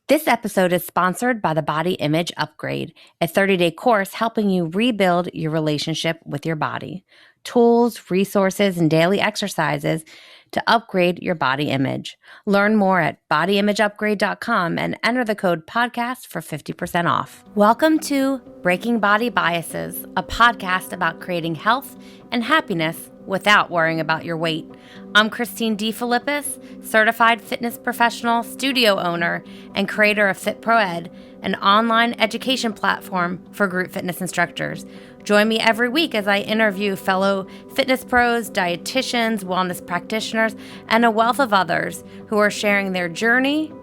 This episode is sponsored by the Body Image Upgrade, a 30-day course helping you rebuild your relationship with your body. Tools, resources, and daily exercises to upgrade your body image. Learn more at bodyimageupgrade.com and enter the code podcast for 50% off. Welcome to Breaking Body Biases, a podcast about creating health and happiness without worrying about your weight. I'm Christine D. Philippus, certified fitness professional, studio owner, and creator of FitProEd, an online education platform for group fitness instructors. Join me every week as I interview fellow fitness pros, dietitians, wellness practitioners, and a wealth of others who are sharing their journey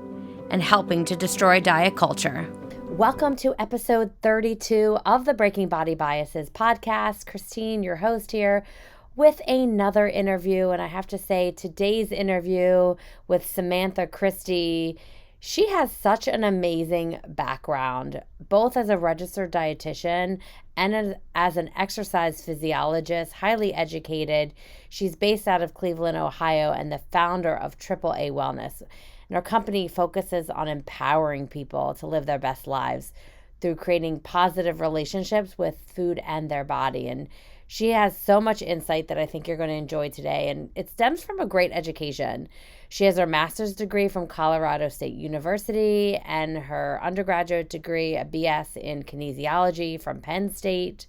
and helping to destroy diet culture. Welcome to episode 32 of the Breaking Body Biases podcast. Christine, your host here, with another interview. And I have to say, today's interview with Samantha Christy, she has such an amazing background, both as a registered dietitian and as an exercise physiologist, highly educated. She's based out of Cleveland, Ohio, and the founder of AAA Wellness. And her company focuses on empowering people to live their best lives through creating positive relationships with food and their body. And she has so much insight that I think you're going to enjoy today, and it stems from a great education. She has her master's degree from Colorado State University and her undergraduate degree, a BS in kinesiology from Penn State.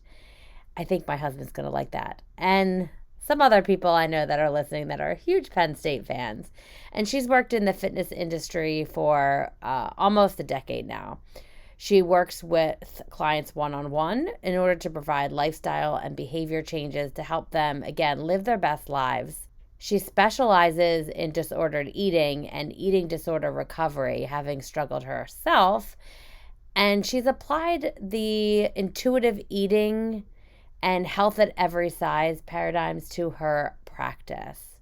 I think my husband's going to like that. And some other people I know that are listening that are huge Penn State fans. And she's worked in the fitness industry for almost a decade now. She works with clients one-on-one in order to provide lifestyle and behavior changes to help them, again, live their best lives. She specializes in disordered eating and eating disorder recovery, having struggled herself. And she's applied the intuitive eating and health at every size paradigms to her practice.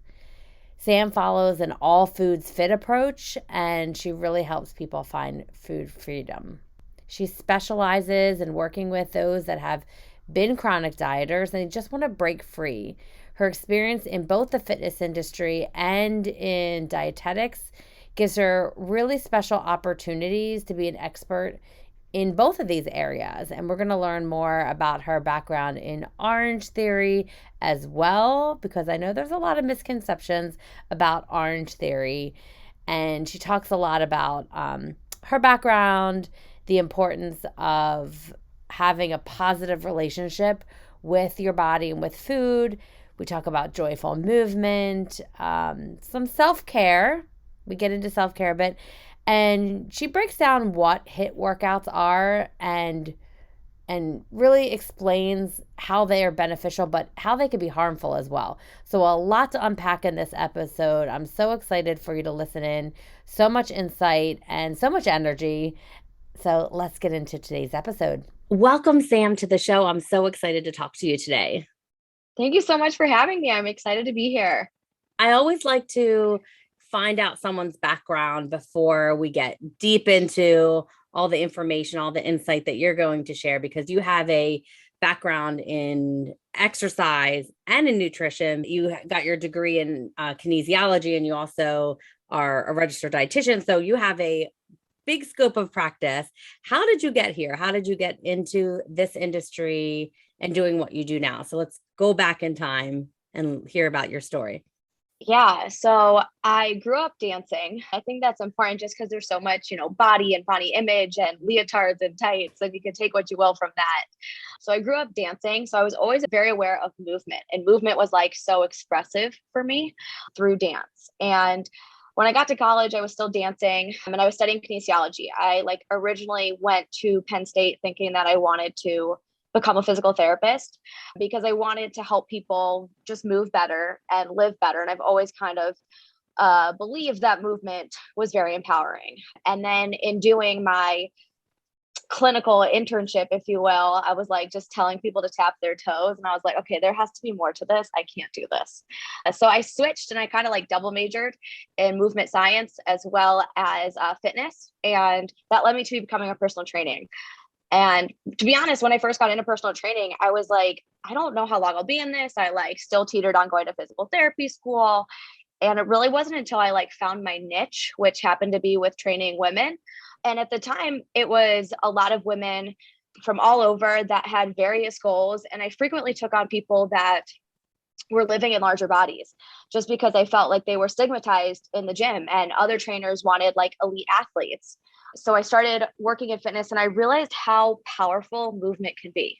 Sam follows an all foods fit approach, and she really helps people find food freedom. She specializes in working with those that have been chronic dieters and they just want to break free. Her experience in both the fitness industry and in dietetics gives her really special opportunities to be an expert in both of these areas. And we're going to learn more about her background in Orange Theory as well, because I know there's a lot of misconceptions about Orange Theory. And she talks a lot about her background, the importance of having a positive relationship with your body and with food. We talk about joyful movement, some self-care. We get into self-care a bit. And she breaks down what HIIT workouts are and really explains how they are beneficial, but how they can be harmful as well. So a lot to unpack in this episode. I'm so excited for you to listen in. So much insight and so much energy. So let's get into today's episode. Welcome, Sam, to the show. I'm so excited to talk to you today. Thank you so much for having me. I'm excited to be here. I always like to find out someone's background before we get deep into all the information, all the insight that you're going to share, because you have a background in exercise and in nutrition. You got your degree in kinesiology, and you also are a registered dietitian. So you have a big scope of practice. How did you get here? How did you get into this industry and doing what you do now? So let's go back in time and hear about your story. Yeah, so I grew up dancing. I think that's important just because there's so much, body and body image and leotards and tights. Like you can take what you will from that. So I grew up dancing. So I was always very aware of movement, and movement was like so expressive for me through dance. And when I got to college, I was still dancing and I was studying kinesiology. I originally went to Penn State thinking that I wanted to become a physical therapist because I wanted to help people just move better and live better. And I've always kind of believed that movement was very empowering. And then in doing my clinical internship, if you will, I was just telling people to tap their toes. And I was like, okay, there has to be more to this. I can't do this. So I switched and I kind of double majored in movement science as well as fitness. And that led me to becoming a personal training. And to be honest, when I first got into personal training, I was like, I don't know how long I'll be in this. I still teetered on going to physical therapy school. And it really wasn't until I found my niche, which happened to be with training women, And at the time, it was a lot of women from all over that had various goals. And I frequently took on people that were living in larger bodies just because I felt like they were stigmatized in the gym and other trainers wanted like elite athletes. So I started working in fitness and I realized how powerful movement can be,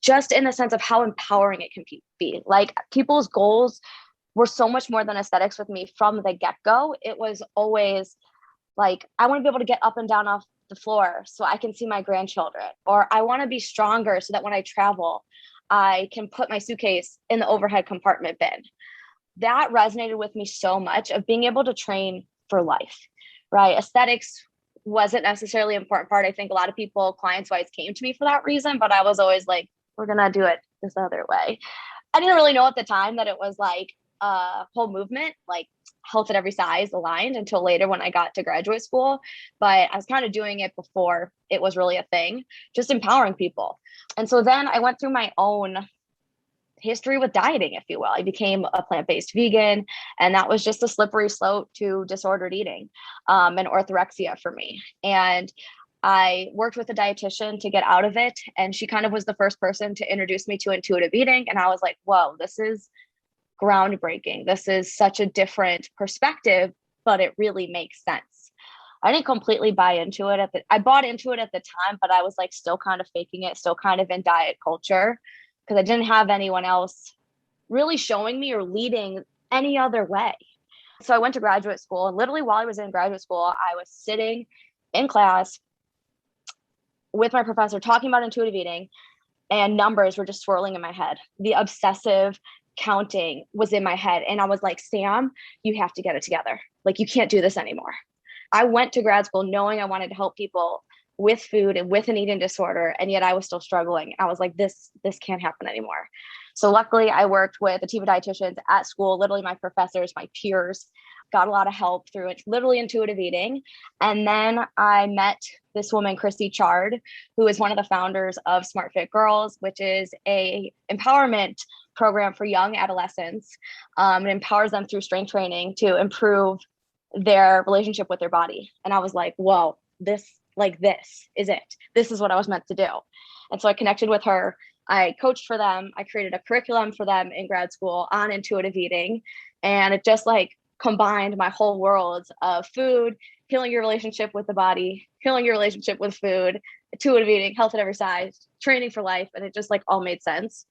just in the sense of how empowering it can be. Like people's goals were so much more than aesthetics with me from the get-go. It was always like, I want to be able to get up and down off the floor so I can see my grandchildren, or I want to be stronger so that when I travel, I can put my suitcase in the overhead compartment bin. That resonated with me so much, of being able to train for life, right? Aesthetics wasn't necessarily an important part. I think a lot of people, clients wise, came to me for that reason, but I was always like, we're going to do it this other way. I didn't really know at the time that it was like a whole movement, like health at every size aligned, until later when I got to graduate school. But I was kind of doing it before it was really a thing, just empowering people. And so then I went through my own history with dieting, if you will. I became a plant-based vegan, and that was just a slippery slope to disordered eating and orthorexia for me. And I worked with a dietitian to get out of it, and she kind of was the first person to introduce me to intuitive eating. And I was like, whoa, this is groundbreaking. This is such a different perspective, but it really makes sense. I didn't completely buy into it I bought into it at the time, but I was like still kind of faking it, still kind of in diet culture, because I didn't have anyone else really showing me or leading any other way. So I went to graduate school, and literally while I was in graduate school, I was sitting in class with my professor talking about intuitive eating, and numbers were just swirling in my head. The obsessive counting was in my head. And I was like, Sam, you have to get it together. Like, you can't do this anymore. I went to grad school knowing I wanted to help people with food and with an eating disorder. And yet I was still struggling. I was like, this can't happen anymore. So luckily I worked with a team of dietitians at school, literally my professors, my peers, got a lot of help through it, literally intuitive eating. And then I met this woman, Christy Chard, who is one of the founders of Smart Fit Girls, which is a empowerment program for young adolescents. It empowers them through strength training to improve their relationship with their body. And I was like, whoa, this is it. This is what I was meant to do. And so I connected with her. I coached for them. I created a curriculum for them in grad school on intuitive eating. And it just like combined my whole world of food, healing your relationship with the body, healing your relationship with food, intuitive eating, health at every size, training for life. And it just like all made sense.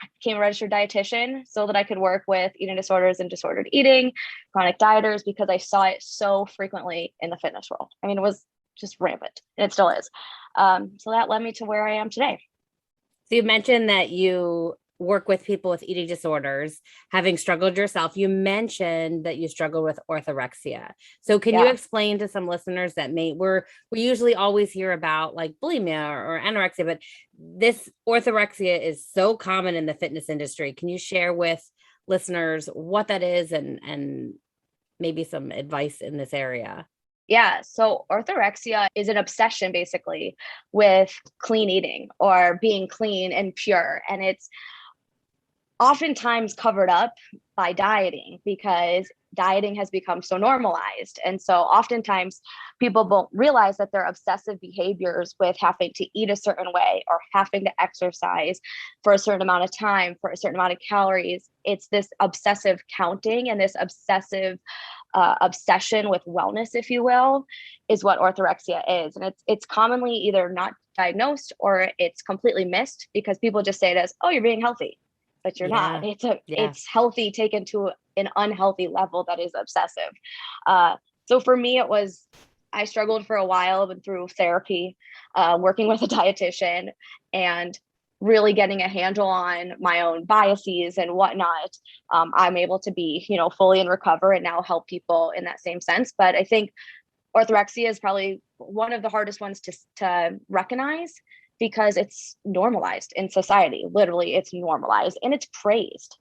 I became a registered dietitian so that I could work with eating disorders and disordered eating, chronic dieters, because I saw it so frequently in the fitness world. I mean, it was just rampant, and it still is. So that led me to where I am today. So you mentioned that you work with people with eating disorders, having struggled yourself. You mentioned that you struggle with orthorexia. So can you explain to some listeners that we usually always hear about like bulimia or anorexia, but this orthorexia is so common in the fitness industry. Can you share with listeners what that is and maybe some advice in this area? Yeah. So orthorexia is an obsession basically with clean eating or being clean and pure. And it's oftentimes covered up by dieting because dieting has become so normalized. And so oftentimes people won't realize that their obsessive behaviors with having to eat a certain way or having to exercise for a certain amount of time, for a certain amount of calories, it's this obsessive counting and this obsessive obsession with wellness, if you will, is what orthorexia is. And it's commonly either not diagnosed or it's completely missed because people just say it as, oh, you're being healthy. But you're not. It's healthy taken to an unhealthy level that is obsessive. So for me, I struggled for a while, but through therapy, working with a dietitian and really getting a handle on my own biases and whatnot. I'm able to be, fully in recover and now help people in that same sense. But I think orthorexia is probably one of the hardest ones to recognize, because it's normalized in society. Literally, it's normalized and it's praised,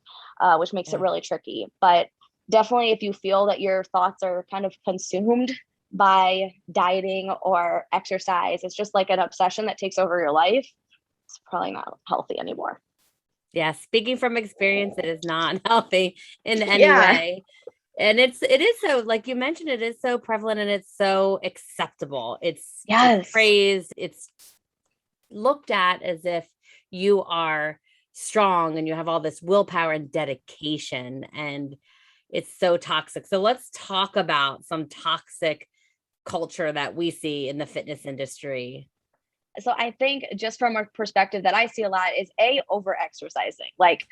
which makes it really tricky. But definitely, if you feel that your thoughts are kind of consumed by dieting or exercise, it's just like an obsession that takes over your life. It's probably not healthy anymore. Yeah. Speaking from experience, it is not healthy in any way. And it is so, like you mentioned, it is so prevalent and it's so acceptable. It's Yes. praised, it's looked at as if you are strong and you have all this willpower and dedication, and it's so toxic. So let's talk about some toxic culture that we see in the fitness industry. So I think just from a perspective that I see a lot is over exercising, like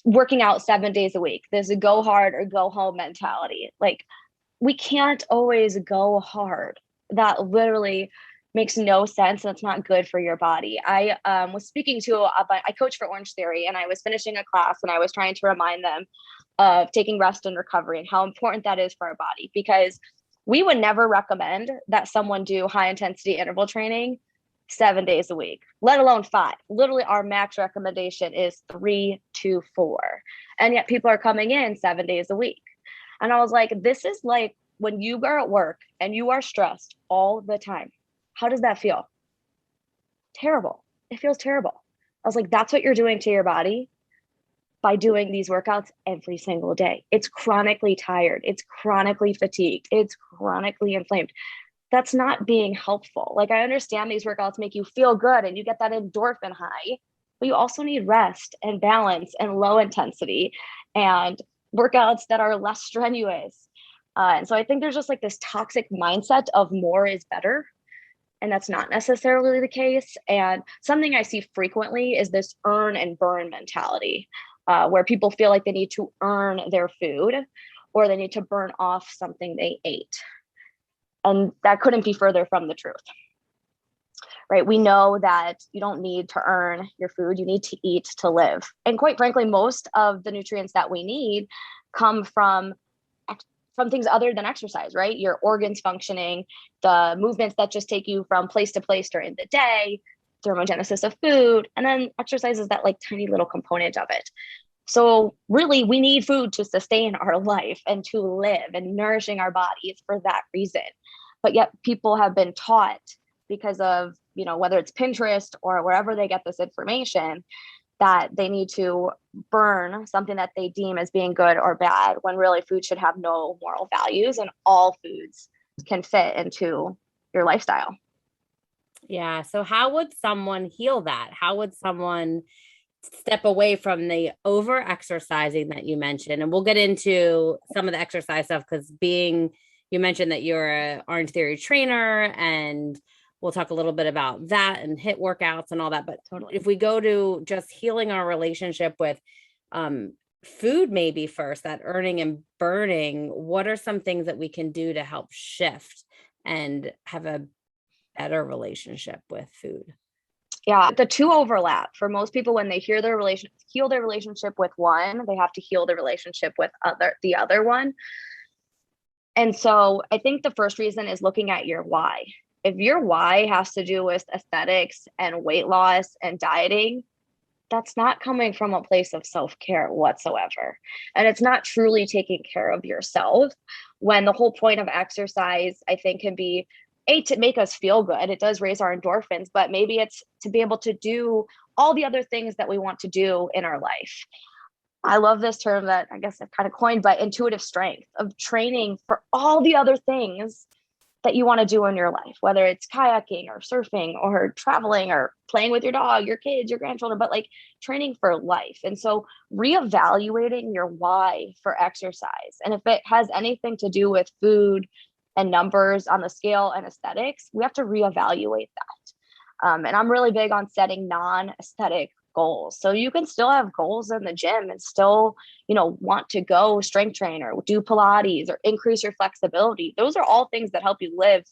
working out 7 days a week. There's a go hard or go home mentality. Like we can't always go hard. That literally makes no sense and it's not good for your body. I was speaking to I coach for Orange Theory, and I was finishing a class and I was trying to remind them of taking rest and recovery and how important that is for our body, because we would never recommend that someone do high intensity interval training 7 days a week, let alone 5. Literally, our max recommendation is 3 to 4. And yet people are coming in 7 days a week. And I was like, this is like when you are at work and you are stressed all the time. How does that feel? Terrible. It feels terrible. I was like, that's what you're doing to your body by doing these workouts every single day. It's chronically tired. It's chronically fatigued. It's chronically inflamed. That's not being helpful. Like, I understand these workouts make you feel good and you get that endorphin high, but you also need rest and balance and low intensity and workouts that are less strenuous. And so I think there's just like this toxic mindset of more is better. And that's not necessarily the case. And something I see frequently is this earn and burn mentality, where people feel like they need to earn their food or they need to burn off something they ate. And that couldn't be further from the truth, right? We know that you don't need to earn your food. You need to eat to live. And quite frankly, most of the nutrients that we need come from things other than exercise, right? Your organs functioning, the movements that just take you from place to place during the day, thermogenesis of food, and then exercise is that like tiny little component of it. So really, we need food to sustain our life and to live, and nourishing our bodies for that reason. But yet people have been taught, because of, whether it's Pinterest or wherever they get this information, that they need to burn something that they deem as being good or bad, when really food should have no moral values and all foods can fit into your lifestyle. Yeah. So how would someone heal that? How would someone step away from the over exercising that you mentioned? And we'll get into some of the exercise stuff, because you mentioned that you're a Orange Theory trainer, and we'll talk a little bit about that and HIIT workouts and all that. But Totally. if we go to just healing our relationship with food, maybe first, that earning and burning, what are some things that we can do to help shift and have a better relationship with food? Yeah, the two overlap. For most people, when they heal their relationship with one, they have to heal their relationship with the other one. And so I think the first reason is looking at your why. If your why has to do with aesthetics and weight loss and dieting, that's not coming from a place of self-care whatsoever. And it's not truly taking care of yourself, when the whole point of exercise, I think, can be to make us feel good. It does raise our endorphins, but maybe it's to be able to do all the other things that we want to do in our life. I love this term that I guess I've kind of coined, but intuitive strength, of training for all the other things that you want to do in your life, whether it's kayaking or surfing or traveling or playing with your dog, your kids, your grandchildren, but like training for life. And so reevaluating your why for exercise. And if it has anything to do with food and numbers on the scale and aesthetics, we have to reevaluate that. And I'm really big on setting non-aesthetic goals. So you can still have goals in the gym and still, want to go strength train or do Pilates or increase your flexibility. Those are all things that help you live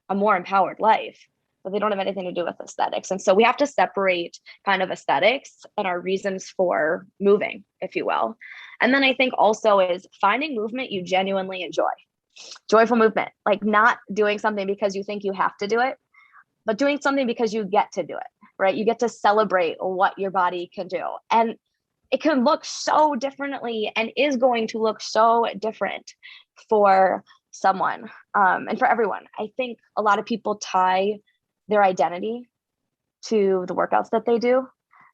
a more empowered life, but they don't have anything to do with aesthetics. And so we have to separate kind of aesthetics and our reasons for moving, if you will. And then I think also is finding movement you genuinely enjoy. Joyful movement, like not doing something because you think you have to do it, but doing something because you get to do it, right? You get to celebrate what your body can do. And it can look so differently and is going to look so different for someone and for everyone. I think a lot of people tie their identity to the workouts that they do.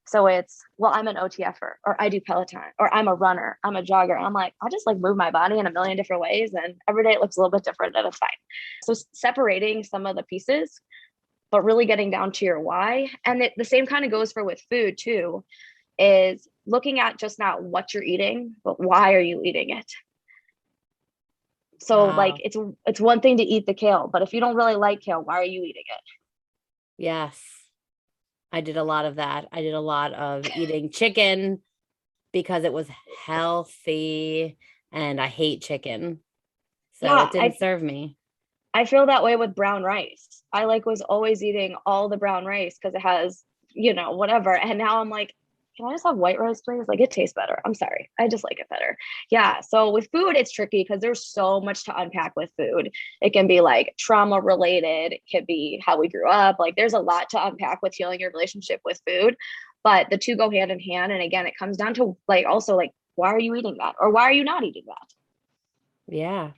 So it's, well, I'm an OTFer, or I do Peloton, or I'm a runner, I'm a jogger. And I'm like, I just like move my body in a million different ways. And every day it looks a little bit different and it's fine. So separating some of the pieces, but really getting down to your why. And the same kind of goes for with food too, is looking at just not what you're eating, but why are you eating it? So like Wow. it's one thing to eat the kale, but if you don't really like kale, why are you eating it? Yes. I did a lot of that. I did a lot of eating chicken because it was healthy and I hate chicken. So Yeah, it didn't serve me. I feel that way with brown rice. I like was always eating all the brown rice because it has, whatever. And now I'm like, can I just have white rice, please? Like it tastes better. I'm sorry. I just like it better. Yeah. So with food, it's tricky because there's so much to unpack with food. It can be like trauma related. It could be how we grew up. Like there's a lot to unpack with healing your relationship with food, but the two go hand in hand. And again, it comes down to like, also like, why are you eating that? Or why are you not eating that? Yeah.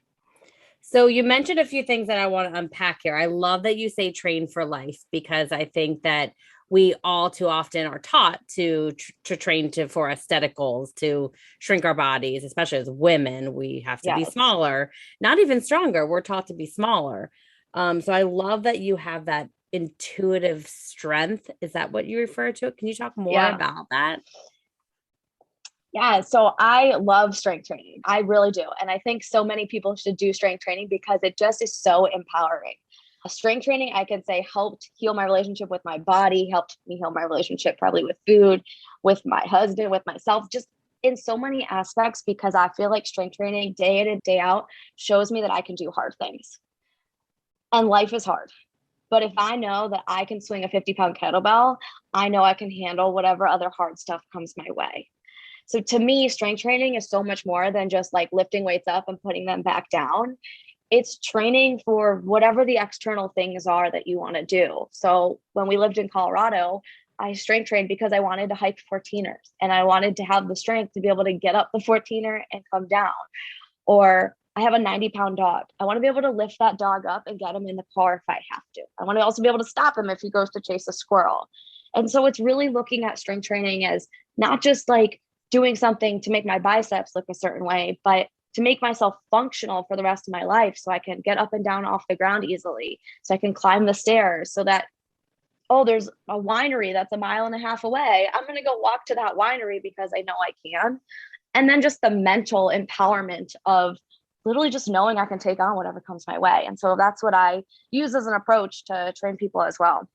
So you mentioned a few things that I want to unpack here. I love that you say train for life because I think that we all too often are taught to train to for aesthetic goals, to shrink our bodies, especially as women. We have to be Yes. smaller, not even stronger. We're taught to be smaller. So I love that you have that intuitive strength. Is that what you refer to? Can you talk more Yeah. about that? Yeah, so I love strength training. I really do. And I think so many people should do strength training because it just is so empowering. Strength training, I could say, helped heal my relationship with my body, helped me heal my relationship probably with food, with my husband, with myself, just in so many aspects, because I feel like strength training day in and day out shows me that I can do hard things. And life is hard. But if I know that I can swing a 50-pound kettlebell, I know I can handle whatever other hard stuff comes my way. So to me, strength training is so much more than just like lifting weights up and putting them back down. It's training for whatever the external things are that you want to do. So when we lived in Colorado, I strength trained because I wanted to hike 14ers and I wanted to have the strength to be able to get up the 14er and come down. Or I have a 90-pound dog. I want to be able to lift that dog up and get him in the car if I have to. I want to also be able to stop him if he goes to chase a squirrel. And so it's really looking at strength training as not just like doing something to make my biceps look a certain way, but to make myself functional for the rest of my life so I can get up and down off the ground easily, so I can climb the stairs, so that, oh, there's a winery that's a mile and a half away. I'm going to go walk to that winery because I know I can. And then just the mental empowerment of literally just knowing I can take on whatever comes my way. And so that's what I use as an approach to train people as well.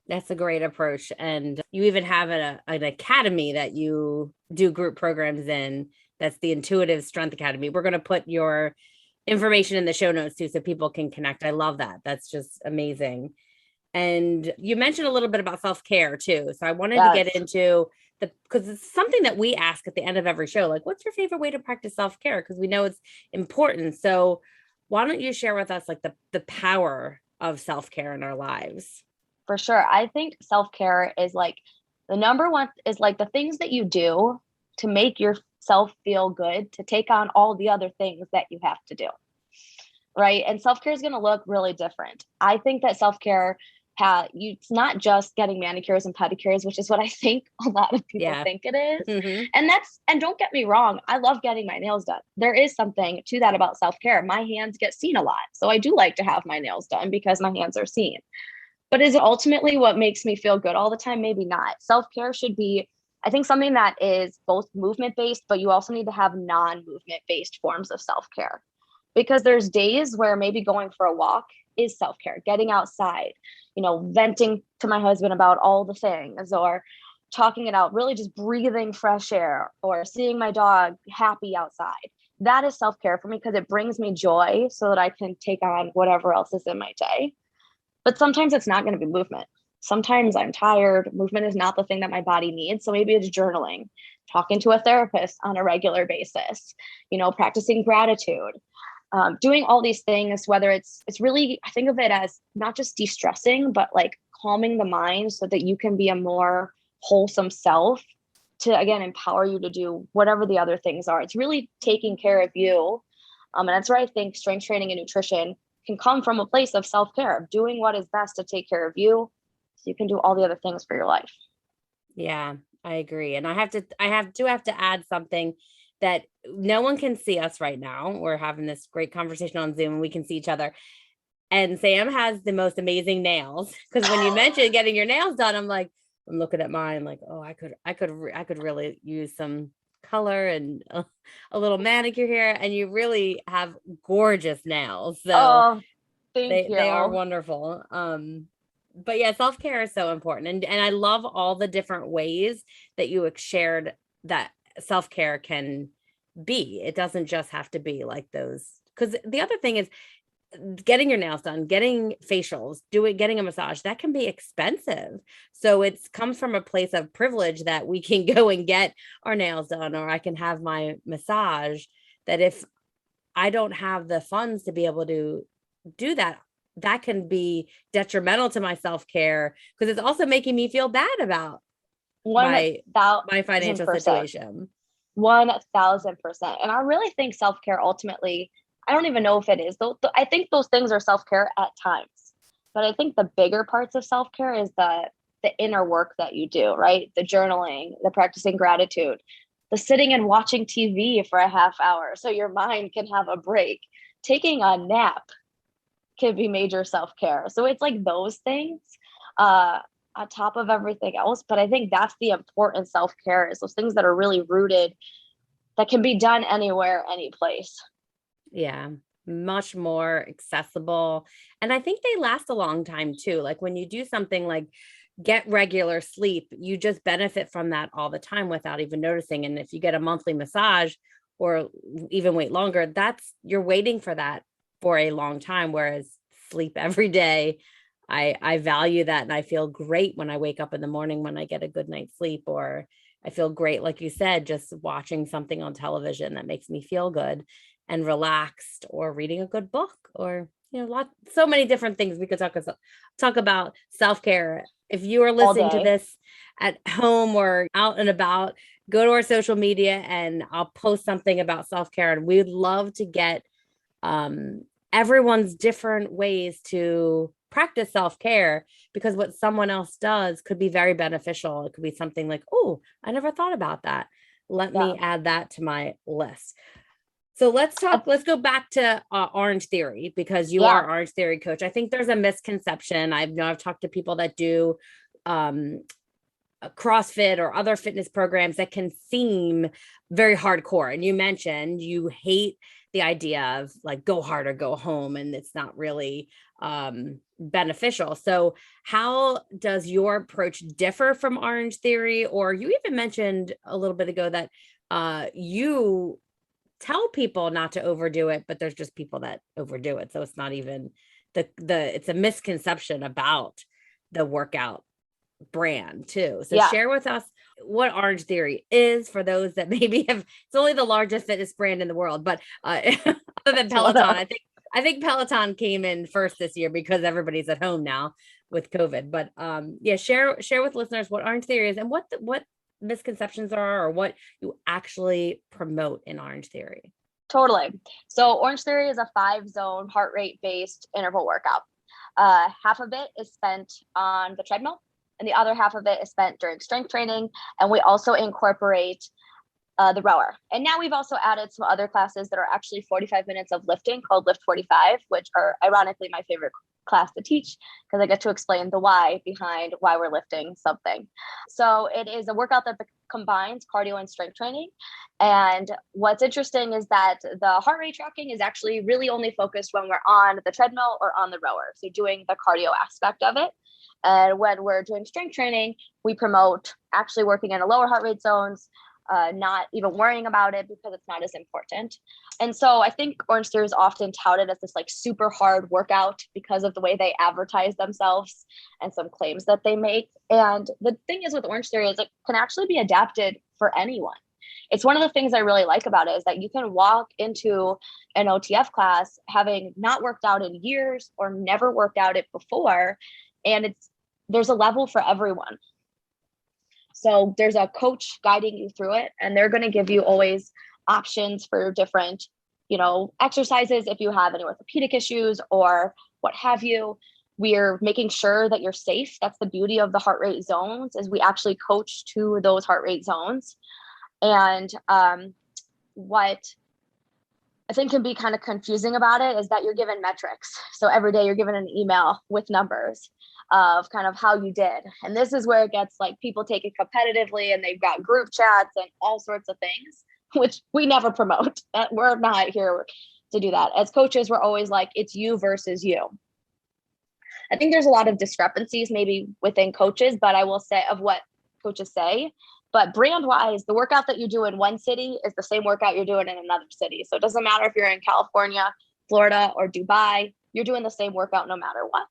That's a great approach. And you even have an academy that you do group programs in. That's the Intuitive Strength Academy. We're going to put your information in the show notes too, so people can connect. I love that. That's just amazing. And you mentioned a little bit about self-care too. So I wanted to get Yes. into because it's something that we ask at the end of every show, like, what's your favorite way to practice self-care? Because we know it's important. So why don't you share with us like the power of self-care in our lives? For sure. I think self-care is like the number one is like the things that you do to make yourself feel good, to take on all the other things that you have to do. Right. And self-care is going to look really different. I think that self-care, it's not just getting manicures and pedicures, which is what I think a lot of people Yeah. think it is. Mm-hmm. And don't get me wrong, I love getting my nails done. There is something to that about self-care. My hands get seen a lot. So I do like to have my nails done because my hands are seen. But is it ultimately what makes me feel good all the time? Maybe not. Self-care should be, I think, something that is both movement based, but you also need to have non-movement based forms of self-care. Because there's days where maybe going for a walk is self-care, getting outside, venting to my husband about all the things, or talking it out, really just breathing fresh air, or seeing my dog happy outside. That is self-care for me because it brings me joy so that I can take on whatever else is in my day. But sometimes it's not going to be movement. Sometimes I'm tired. Movement is not the thing that my body needs. So maybe it's journaling, talking to a therapist on a regular basis, practicing gratitude, doing all these things, whether it's really, I think of it as not just de-stressing, but like calming the mind so that you can be a more wholesome self to, again, empower you to do whatever the other things are. It's really taking care of you. And that's where I think strength training and nutrition can come from a place of self-care, of doing what is best to take care of you so you can do all the other things for your life. Yeah, I agree. And I have to add something that no one can see us right now. We're having this great conversation on Zoom and we can see each other. And Sam has the most amazing nails. Because when you mentioned getting your nails done, I'm looking at mine like, oh, I could really use some color and a little manicure here. And you really have gorgeous nails. So Oh, thank they are you. wonderful. But yeah, self-care is so important. And I love all the different ways that you shared that self-care can be. It doesn't just have to be like those. Because the other thing is getting your nails done, getting facials, getting a massage, that can be expensive. So it's comes from a place of privilege that we can go and get our nails done, or I can have my massage. That if I don't have the funds to be able to do that, that can be detrimental to my self-care because it's also making me feel bad about One my thousand financial percent. situation. 1000%. And I really think self care ultimately, I don't even know if it is. Though I think those things are self care at times. But I think the bigger parts of self care is the inner work that you do, right? The journaling, the practicing gratitude, the sitting and watching TV for a half hour so your mind can have a break. Taking a nap can be major self care. So it's like those things. Uh, on top of everything else. But I think that's the important self care is those things that are really rooted that can be done anywhere, any place. Yeah, much more accessible. And I think they last a long time too. Like when you do something like get regular sleep, you just benefit from that all the time without even noticing. And if you get a monthly massage or even wait longer, that's you're waiting for that for a long time. Whereas sleep every day, I value that and I feel great when I wake up in the morning when I get a good night's sleep, or I feel great, like you said, just watching something on television that makes me feel good and relaxed, or reading a good book, or so many different things we could talk about self-care. If you are All listening to day. this at home or out and about, go to our social media and I'll post something about self-care, and we would love to get um, everyone's different ways to practice self-care, because what someone else does could be very beneficial. It could be something like, oh, I never thought about that. Let Yeah. me add that to my list. So let's go back to Orange Theory, because you Yeah. are Orange Theory coach. I think there's a misconception. I've talked to people that do um, CrossFit or other fitness programs that can seem very hardcore. And you mentioned you hate the idea of like go hard or go home, and it's not really beneficial. So how does your approach differ from Orange Theory? Or you even mentioned a little bit ago that you tell people not to overdo it, but there's just people that overdo it. So it's not even it's a misconception about the workout brand too. So Yeah. share with us what Orange Theory is for those that maybe have. It's only the largest fitness brand in the world, but other than Peloton, I think Peloton came in first this year because everybody's at home now with COVID. But yeah, share with listeners what Orange Theory is and what misconceptions are, or what you actually promote in Orange Theory. Totally. So Orange Theory is a 5 zone heart rate based interval workout. Half of it is spent on the treadmill, and the other half of it is spent during strength training. And we also incorporate the rower. And now we've also added some other classes that are actually 45 minutes of lifting called Lift 45, which are ironically my favorite class to teach because I get to explain the why behind why we're lifting something. So it is a workout that combines cardio and strength training. And what's interesting is that the heart rate tracking is actually really only focused when we're on the treadmill or on the rower. So doing the cardio aspect of it. And when we're doing strength training, we promote actually working in the lower heart rate zones, not even worrying about it because it's not as important. And so I think Orange Theory is often touted as this like super hard workout because of the way they advertise themselves and some claims that they make. And the thing is with Orange Theory is it can actually be adapted for anyone. It's one of the things I really like about it is that you can walk into an OTF class having not worked out in years or never worked out it before, and there's a level for everyone. So there's a coach guiding you through it, and they're going to give you always options for different, exercises if you have any orthopedic issues or what have you. we're making sure that you're safe. That's the beauty of the heart rate zones, is we actually coach to those heart rate zones. And what I think can be kind of confusing about it is that you're given metrics. So every day you're given an email with numbers of kind of how you did. And this is where it gets like people take it competitively, and they've got group chats and all sorts of things, which we never promote. We're not here to do that. As coaches, we're always like, it's you versus you. I think there's a lot of discrepancies maybe within coaches, but I will say of what coaches say. But brand wise, the workout that you do in one city is the same workout you're doing in another city. So it doesn't matter if you're in California, Florida, or Dubai, you're doing the same workout no matter what.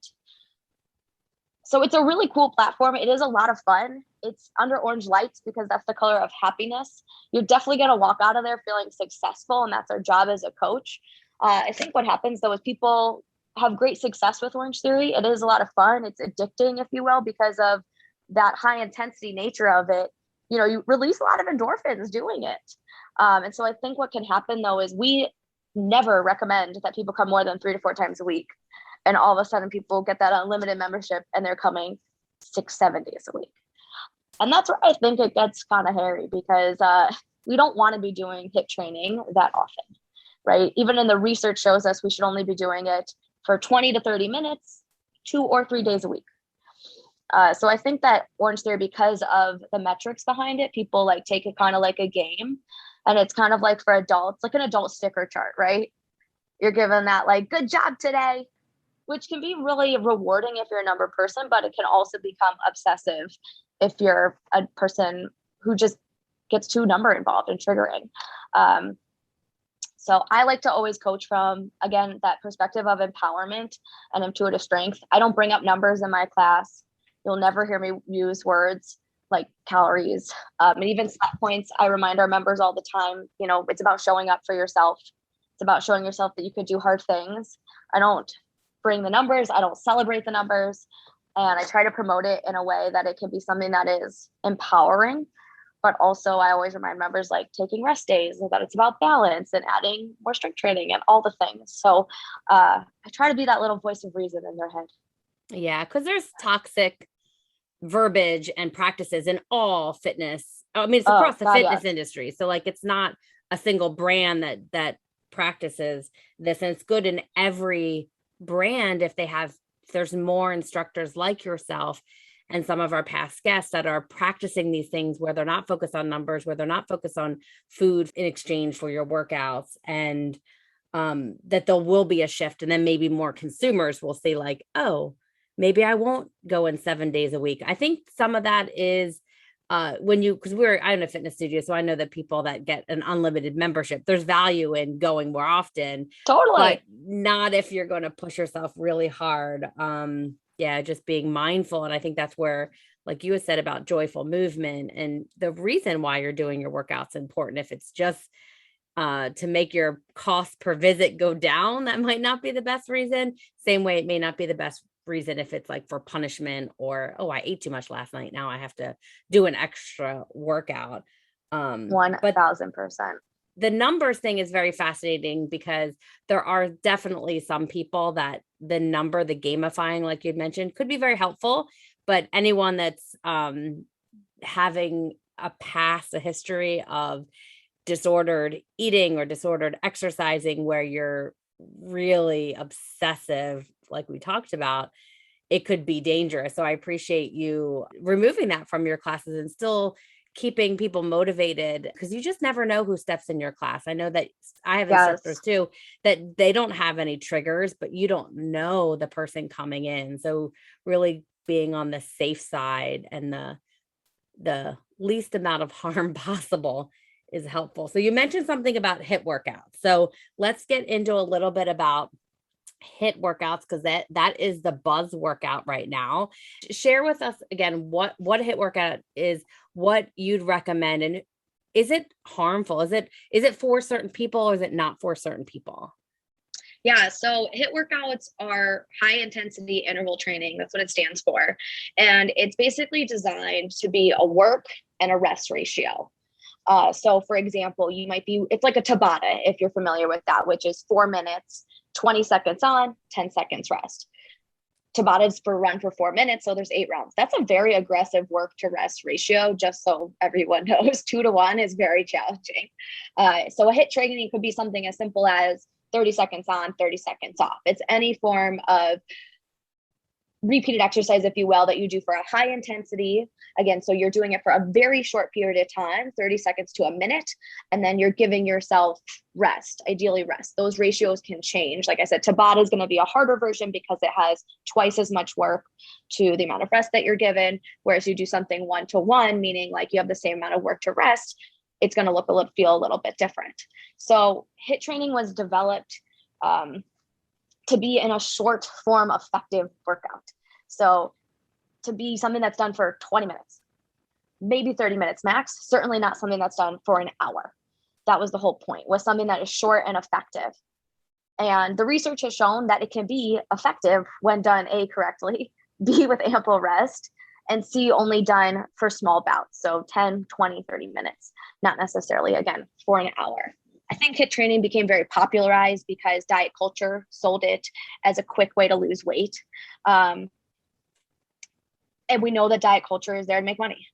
So it's a really cool platform. It is a lot of fun. It's under orange lights because that's the color of happiness. You're definitely going to walk out of there feeling successful, and that's our job as a coach. I think what happens though is people have great success with Orange Theory. It is a lot of fun. It's addicting, if you will, because of that high intensity nature of it. You know, you release a lot of endorphins doing it. And so I think what can happen though is we never recommend that people come more than 3 to 4 times a week. And all of a sudden people get that unlimited membership and they're coming 6-7 days a week. And that's where I think it gets kind of hairy, because we don't want to be doing HIIT training that often, right? Even in the research shows us we should only be doing it for 20 to 30 minutes, 2 or 3 days a week. So I think that Orange Theory, because of the metrics behind it, people like take it kind of like a game. And it's kind of like for adults, like an adult sticker chart, right? You're given that like, good job today, which can be really rewarding if you're a number person, but it can also become obsessive if you're a person who just gets too number involved and triggering. So I like to always coach from, again, that perspective of empowerment and intuitive strength. I don't bring up numbers in my class. You'll never hear me use words like calories. And even set points, I remind our members all the time, you know, it's about showing up for yourself. It's about showing yourself that you could do hard things. I don't bring the numbers. I don't celebrate the numbers. And I try to promote it in a way that it can be something that is empowering. But also I always remind members like taking rest days, and that it's about balance and adding more strength training and all the things. So I try to be that little voice of reason in their head. Yeah, because there's toxic verbiage and practices in all fitness. I mean, it's across the fitness industry. So like, it's not a single brand that practices this. And it's good in every brand if there's more instructors like yourself and some of our past guests that are practicing these things where they're not focused on numbers, where they're not focused on food in exchange for your workouts, and that there will be a shift. And then maybe more consumers will say like, oh, maybe I won't go in 7 days a week. I think some of that is because I'm in a fitness studio, so I know that people that get an unlimited membership, there's value in going more often. Totally. But not if you're going to push yourself really hard. Just being mindful. And I think that's where, like you had said about joyful movement, and the reason why you're doing your workouts important. If it's just to make your cost per visit go down, that might not be the best reason. Same way, it may not be the best reason if it's like for punishment or, oh, I ate too much last night, now I have to do an extra workout. 1000%. The numbers thing is very fascinating because there are definitely some people that the gamifying, like you'd mentioned, could be very helpful. But anyone that's having a history of disordered eating or disordered exercising, where you're really obsessive, like we talked about, it could be dangerous. So I appreciate you removing that from your classes and still keeping people motivated, because you just never know who steps in your class. I know that I have instructors too, that they don't have any triggers, but you don't know the person coming in. So really being on the safe side and the least amount of harm possible is helpful. So you mentioned something about HIIT workouts. So let's get into a little bit about HIIT workouts, because that is the buzz workout right now. Share with us again what a HIIT workout is, what you'd recommend, and is it harmful? Is it for certain people, or is it not for certain people? Yeah, so HIIT workouts are high intensity interval training. That's what it stands for. And it's basically designed to be a work and a rest ratio. So for example, it's like a Tabata, if you're familiar with that, which is 4 minutes, 20 seconds on, 10 seconds rest. Tabata is for run for 4 minutes. So there's 8 rounds. That's a very aggressive work to rest ratio, just so everyone knows. 2 to 1 is very challenging. So a HIIT training could be something as simple as 30 seconds on, 30 seconds off. It's any form of repeated exercise, if you will, that you do for a high intensity. Again, so you're doing it for a very short period of time, 30 seconds to a minute, and then you're giving yourself rest, ideally rest. Those ratios can change. Like I said, Tabata is going to be a harder version because it has twice as much work to the amount of rest that you're given. Whereas you do something 1-to-1, meaning like you have the same amount of work to rest, it's going to feel a little bit different. So HIIT training was developed to be in a short form effective workout. So to be something that's done for 20 minutes, maybe 30 minutes max, certainly not something that's done for an hour. That was the whole point, was something that is short and effective. And the research has shown that it can be effective when done A, correctly, B, with ample rest, and C, only done for small bouts. So 10, 20, 30 minutes, not necessarily, again, for an hour. I think HIIT training became very popularized because diet culture sold it as a quick way to lose weight. And we know that diet culture is there to make money,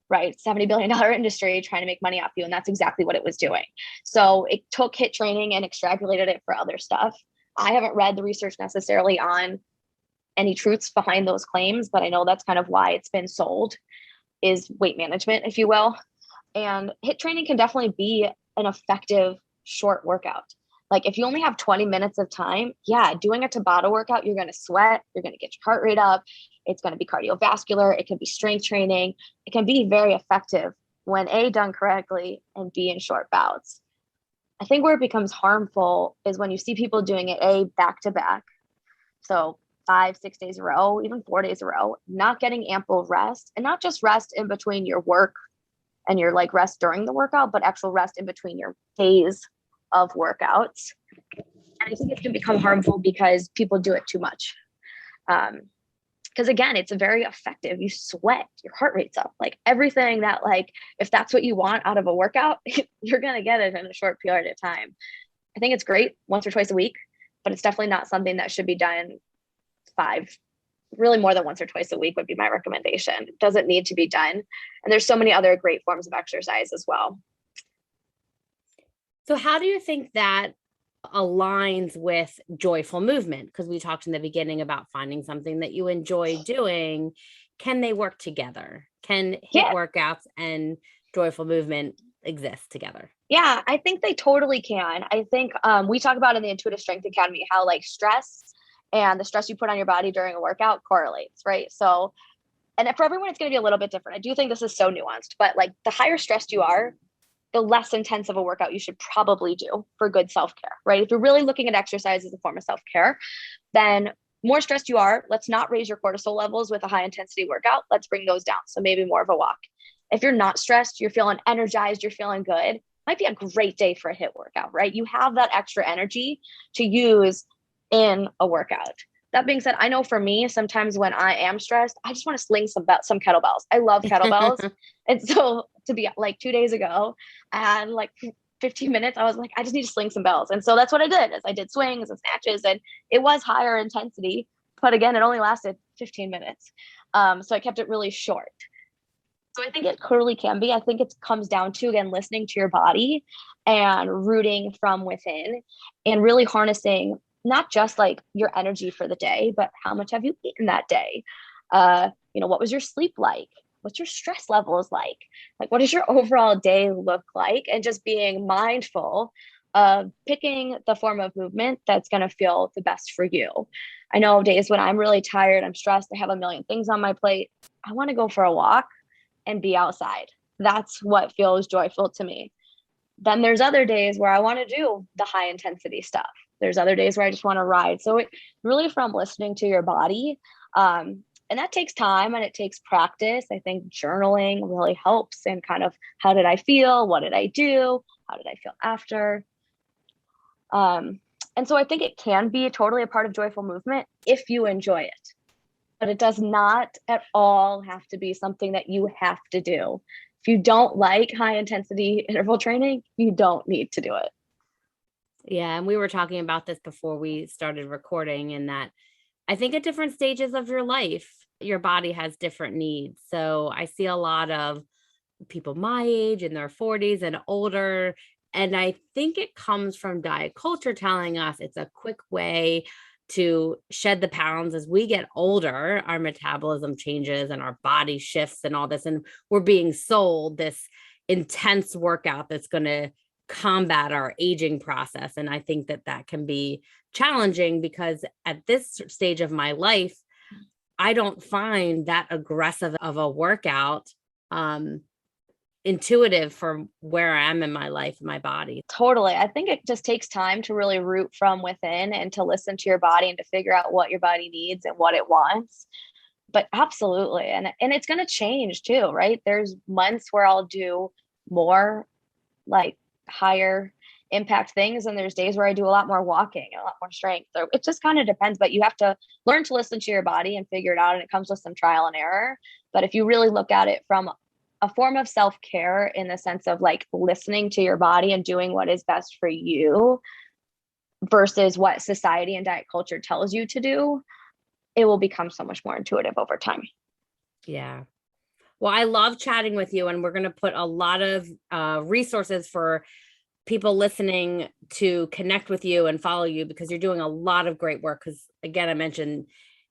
right? $70 billion industry trying to make money off you. And that's exactly what it was doing. So it took HIIT training and extrapolated it for other stuff. I haven't read the research necessarily on any truths behind those claims, but I know that's kind of why it's been sold, is weight management, if you will. And HIIT training can definitely be an effective short workout. Like if you only have 20 minutes of time, doing a Tabata workout, you're going to sweat, you're going to get your heart rate up. It's going to be cardiovascular. It can be strength training. It can be very effective when A, done correctly, and B, in short bouts. I think where it becomes harmful is when you see people doing it A, back to back. So 5, 6 days in a row, even 4 days in a row, not getting ample rest, and not just rest in between your work and your like rest during the workout, but actual rest in between your days of workouts. And I think it can become harmful because people do it too much. Because again, it's very effective. You sweat, your heart rate's up, like everything that, like, if that's what you want out of a workout, you're going to get it in a short period of time. I think it's great once or twice a week, but it's definitely not something that should be done really more than once or twice a week would be my recommendation. It doesn't need to be done. And there's so many other great forms of exercise as well. So how do you think that aligns with joyful movement? Because we talked in the beginning about finding something that you enjoy doing. Can they work together? Can HIIT workouts and joyful movement exist together? Yeah, I think they totally can. I think we talk about in the Intuitive Strength Academy how like stress and the stress you put on your body during a workout correlates, right? So, and for everyone, it's going to be a little bit different. I do think this is so nuanced, but like the higher stressed you are, the less intense of a workout you should probably do for good self-care, right? If you're really looking at exercise as a form of self-care, then more stressed you are, let's not raise your cortisol levels with a high intensity workout. Let's bring those down. So maybe more of a walk. If you're not stressed, you're feeling energized, you're feeling good, might be a great day for a HIIT workout, right? You have that extra energy to use in a workout. That being said, I know for me, sometimes when I am stressed, I just want to sling some kettlebells. I love kettlebells. And so to be like 2 days ago, and like 15 minutes, I was like, I just need to sling some bells. And so that's what I did, is I did swings and snatches, and it was higher intensity, but again, it only lasted 15 minutes. So I kept it really short. So I think it clearly can be. I think it comes down to, again, listening to your body and rooting from within and really harnessing not just like your energy for the day, but how much have you eaten that day? What was your sleep like? What's your stress levels like? Like, what does your overall day look like? And just being mindful of picking the form of movement that's going to feel the best for you. I know days when I'm really tired, I'm stressed, I have a million things on my plate, I want to go for a walk and be outside. That's what feels joyful to me. Then there's other days where I want to do the high intensity stuff. There's other days where I just want to ride. So it really from listening to your body. And that takes time and it takes practice. I think journaling really helps, and kind of, how did I feel? What did I do? How did I feel after? And so I think it can be totally a part of joyful movement if you enjoy it, but it does not at all have to be something that you have to do. If you don't like high intensity interval training, you don't need to do it. Yeah. And we were talking about this before we started recording, and that I think at different stages of your life, your body has different needs. So I see a lot of people my age in their 40s and older. And I think it comes from diet culture telling us it's a quick way to shed the pounds. As we get older, our metabolism changes and our body shifts and all this. And we're being sold this intense workout that's going to combat our aging process. And I think that that can be challenging because at this stage of my life, I don't find that aggressive of a workout intuitive for where I am in my life, my body. Totally. I think it just takes time to really root from within and to listen to your body and to figure out what your body needs and what it wants. But absolutely. And it's going to change too, right? There's months where I'll do more like higher impact things, and there's days where I do a lot more walking and a lot more strength. So it just kind of depends, but you have to learn to listen to your body and figure it out, and it comes with some trial and error. But if you really look at it from a form of self-care in the sense of like listening to your body and doing what is best for you versus what society and diet culture tells you to do, it will become so much more intuitive over time. Yeah. Well, I love chatting with you, and we're going to put a lot of resources for people listening to connect with you and follow you, because you're doing a lot of great work. Because again, I mentioned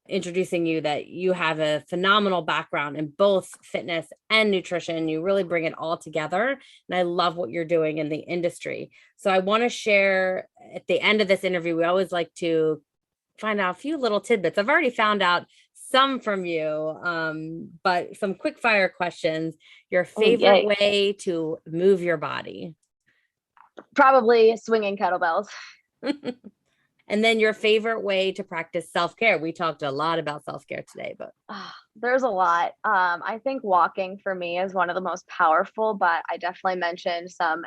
introducing you that you have a phenomenal background in both fitness and nutrition. You really bring it all together. And I love what you're doing in the industry. So I want to share at the end of this interview, we always like to find out a few little tidbits. I've already found out some from you, but some quick fire questions. Your favorite way to move your body? Probably swinging kettlebells. And then your favorite way to practice self-care. We talked a lot about self-care today, but there's a lot. I think walking for me is one of the most powerful, but I definitely mentioned some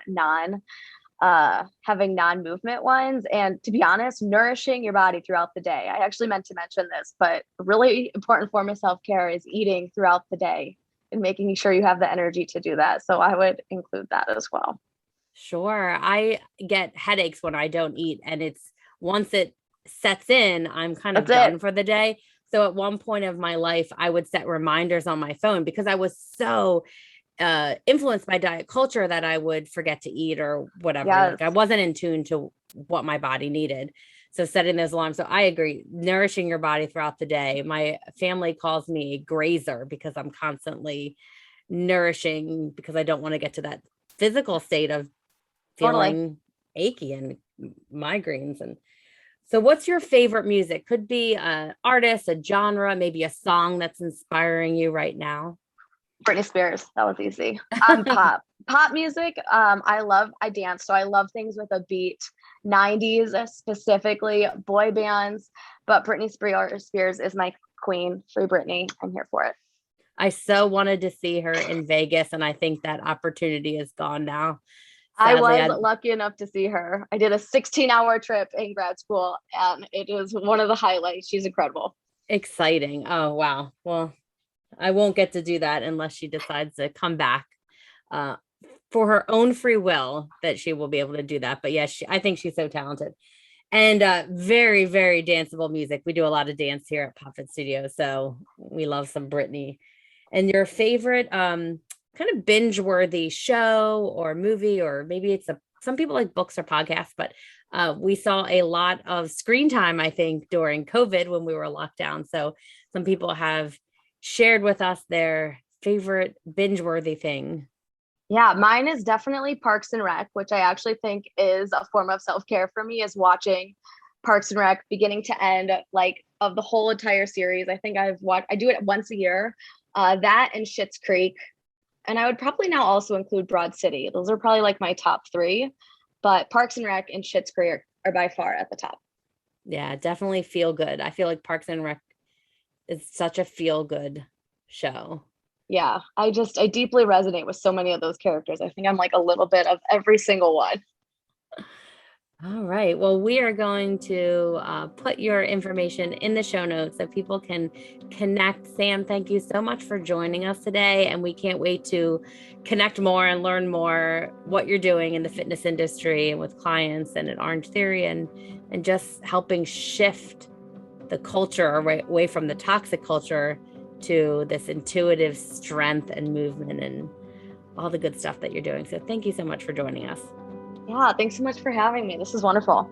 having non-movement ones. And to be honest, nourishing your body throughout the day. I actually meant to mention this, but a really important form of self-care is eating throughout the day and making sure you have the energy to do that. So I would include that as well. Sure. I get headaches when I don't eat, and it's once it sets in, I'm kind of done for the day. So at one point of my life, I would set reminders on my phone because I was so influenced by diet culture that I would forget to eat or whatever. Yes. Like I wasn't in tune to what my body needed. So setting those alarms. So I agree, nourishing your body throughout the day. My family calls me a grazer because I'm constantly nourishing, because I don't want to get to that physical state of feeling achy and migraines. And so what's your favorite music? Could be an artist, a genre, maybe a song that's inspiring you right now. Britney Spears. That was easy. Pop music. I dance. So I love things with a beat. 90s, specifically boy bands, but Britney Spears is my queen. Free Britney. I'm here for it. I so wanted to see her in Vegas, and I think that opportunity is gone now. Sadly, I was lucky enough to see her. I did a 16-hour trip in grad school, and it is one of the highlights. She's incredible. Exciting. Oh, wow. Well, I won't get to do that unless she decides to come back for her own free will, that she will be able to do that. But yes, I think she's so talented. And very, very danceable music. We do a lot of dance here at Pop Fit Studio, so we love some Britney. And your favorite kind of binge-worthy show or movie, or maybe it's some people like books or podcasts, but we saw a lot of screen time, I think, during COVID when we were locked down. So some people have shared with us their favorite binge-worthy thing. Yeah, mine is definitely Parks and Rec, which I actually think is a form of self-care for me, is watching Parks and Rec beginning to end, like of the whole entire series. I think I do it once a year. That and Schitt's Creek. And I would probably now also include Broad City. Those are probably like my top 3, but Parks and Rec and Schitt's Creek are by far at the top. Yeah, definitely feel good. I feel like Parks and Rec is such a feel good show. Yeah, I deeply resonate with so many of those characters. I think I'm like a little bit of every single one. All right. Well, we are going to put your information in the show notes so people can connect. Sam, thank you so much for joining us today. And we can't wait to connect more and learn more what you're doing in the fitness industry and with clients and at Orange Theory, and just helping shift the culture, away from the toxic culture to this intuitive strength and movement and all the good stuff that you're doing. So thank you so much for joining us. Yeah, thanks so much for having me. This is wonderful.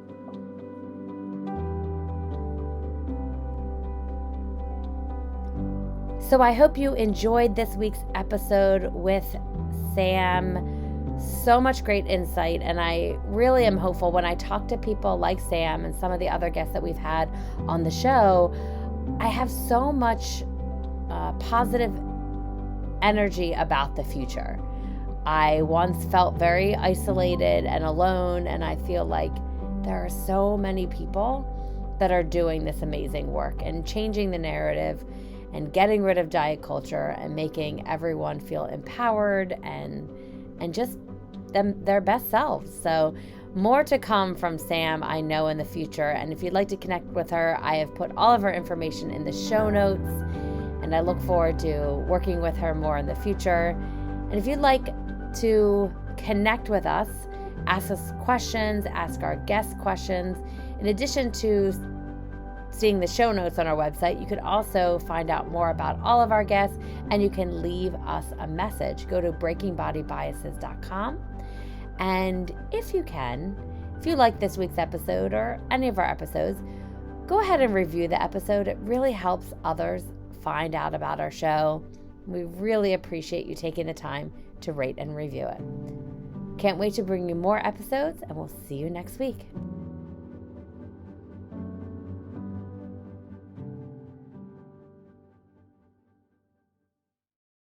So I hope you enjoyed this week's episode with Sam. So much great insight, and I really am hopeful when I talk to people like Sam and some of the other guests that we've had on the show. I have so much positive energy about the future. I once felt very isolated and alone, and I feel like there are so many people that are doing this amazing work and changing the narrative and getting rid of diet culture and making everyone feel empowered and just their best selves. So more to come from Sam, I know, in the future. And if you'd like to connect with her, I have put all of her information in the show notes, and I look forward to working with her more in the future. And if you'd like to connect with us, ask us questions, ask our guests questions, in addition to seeing the show notes on our website, you could also find out more about all of our guests, and you can leave us a message. Go to breakingbodybiases.com. And if you like this week's episode or any of our episodes, go ahead and review the episode. It really helps others find out about our show. We really appreciate you taking the time to rate and review it. Can't wait to bring you more episodes, and we'll see you next week.